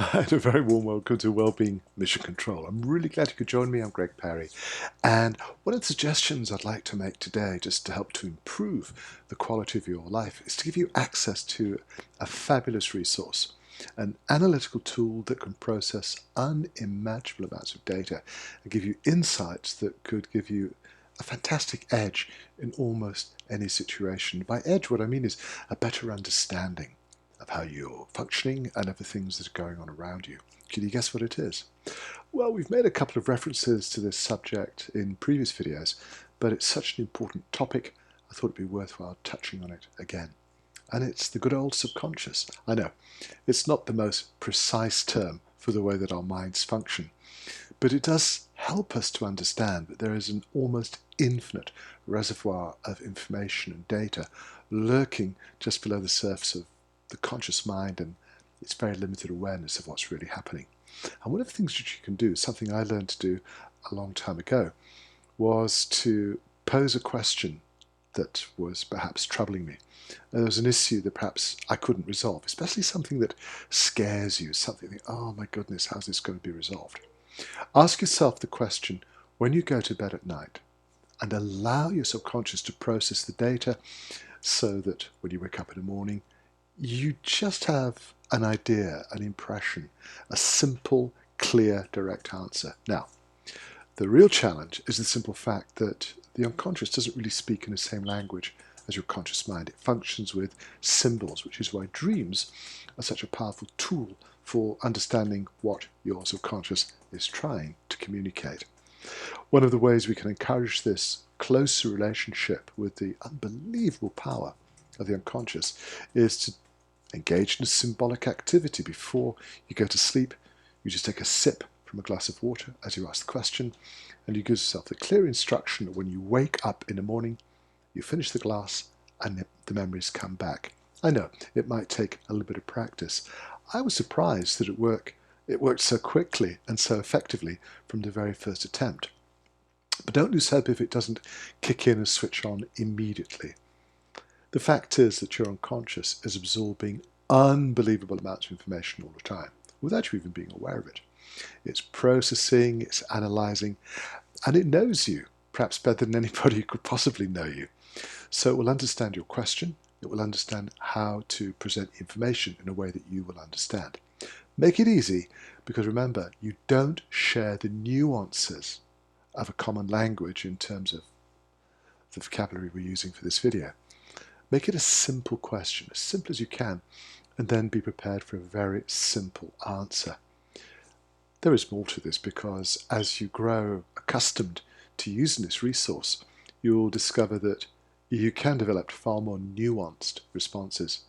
And a very warm welcome to Wellbeing Mission Control. I'm really glad you could join me. I'm Greg Perry. And one of the suggestions I'd like to make today, just to help to improve the quality of your life, is to give you access to a fabulous resource, an analytical tool that can process unimaginable amounts of data and give you insights that could give you a fantastic edge in almost any situation. By edge, what I mean is a better understanding of how you're functioning and of the things that are going on around you. Can you guess what it is? Well, we've made a couple of references to this subject in previous videos, but it's such an important topic, I thought it'd be worthwhile touching on it again. And it's the good old subconscious. I know, it's not the most precise term for the way that our minds function, but it does help us to understand that there is an almost infinite reservoir of information and data lurking just below the surface of the conscious mind and its very limited awareness of what's really happening. And one of the things that you can do, something I learned to do a long time ago, was to pose a question that was perhaps troubling me. There was an issue that perhaps I couldn't resolve, especially something that scares you, something that, oh my goodness, how's this going to be resolved? Ask yourself the question when you go to bed at night and allow your subconscious to process the data so that when you wake up in the morning, you just have an idea, an impression, a simple, clear, direct answer. Now, the real challenge is the simple fact that the unconscious doesn't really speak in the same language as your conscious mind. It functions with symbols, which is why dreams are such a powerful tool for understanding what your subconscious is trying to communicate. One of the ways we can encourage this closer relationship with the unbelievable power of the unconscious is to engage in a symbolic activity. Before you go to sleep, you just take a sip from a glass of water as you ask the question, and you give yourself the clear instruction that when you wake up in the morning, you finish the glass and the memories come back. I know it might take a little bit of practice. I was surprised that it worked so quickly and so effectively from the very first attempt. But don't lose hope if it doesn't kick in and switch on immediately. The fact is that your unconscious is absorbing unbelievable amounts of information all the time, without you even being aware of it. It's processing, it's analysing, and it knows you, perhaps better than anybody who could possibly know you. So it will understand your question, it will understand how to present information in a way that you will understand. Make it easy, because remember, you don't share the nuances of a common language in terms of the vocabulary we're using for this video. Make it a simple question, as simple as you can, and then be prepared for a very simple answer. There is more to this because as you grow accustomed to using this resource, you'll discover that you can develop far more nuanced responses.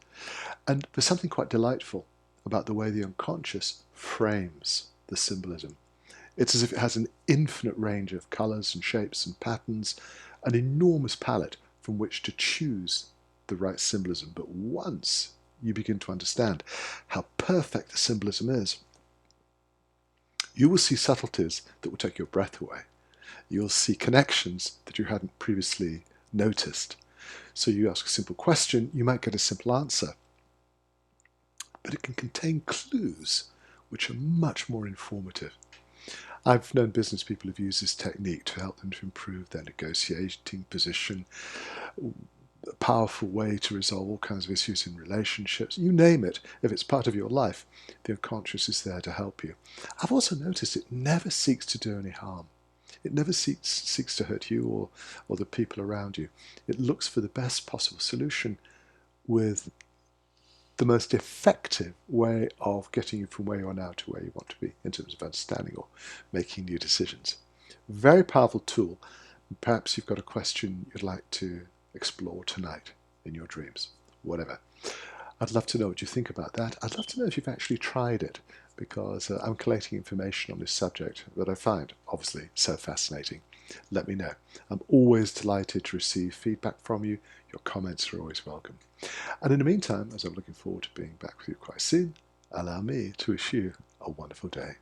And there's something quite delightful about the way the unconscious frames the symbolism. It's as if it has an infinite range of colours and shapes and patterns, an enormous palette from which to choose the right symbolism. But once you begin to understand how perfect the symbolism is, you will see subtleties that will take your breath away. You'll see connections that you hadn't previously noticed. So you ask a simple question, you might get a simple answer, but it can contain clues which are much more informative. I've known business people who've used this technique to help them to improve their negotiating position, a powerful way to resolve all kinds of issues in relationships. You name it, if it's part of your life, the unconscious is there to help you. I've also noticed it never seeks to do any harm. It never seeks to hurt you or the people around you. It looks for the best possible solution with the most effective way of getting you from where you are now to where you want to be in terms of understanding or making new decisions. Very powerful tool. Perhaps you've got a question you'd like to explore tonight in your dreams, whatever. I'd love to know what you think about that. I'd love to know if you've actually tried it, because I'm collating information on this subject that I find obviously so fascinating. Let me know. I'm always delighted to receive feedback from you. Your comments are always welcome. And in the meantime, as I'm looking forward to being back with you quite soon, allow me to wish you a wonderful day.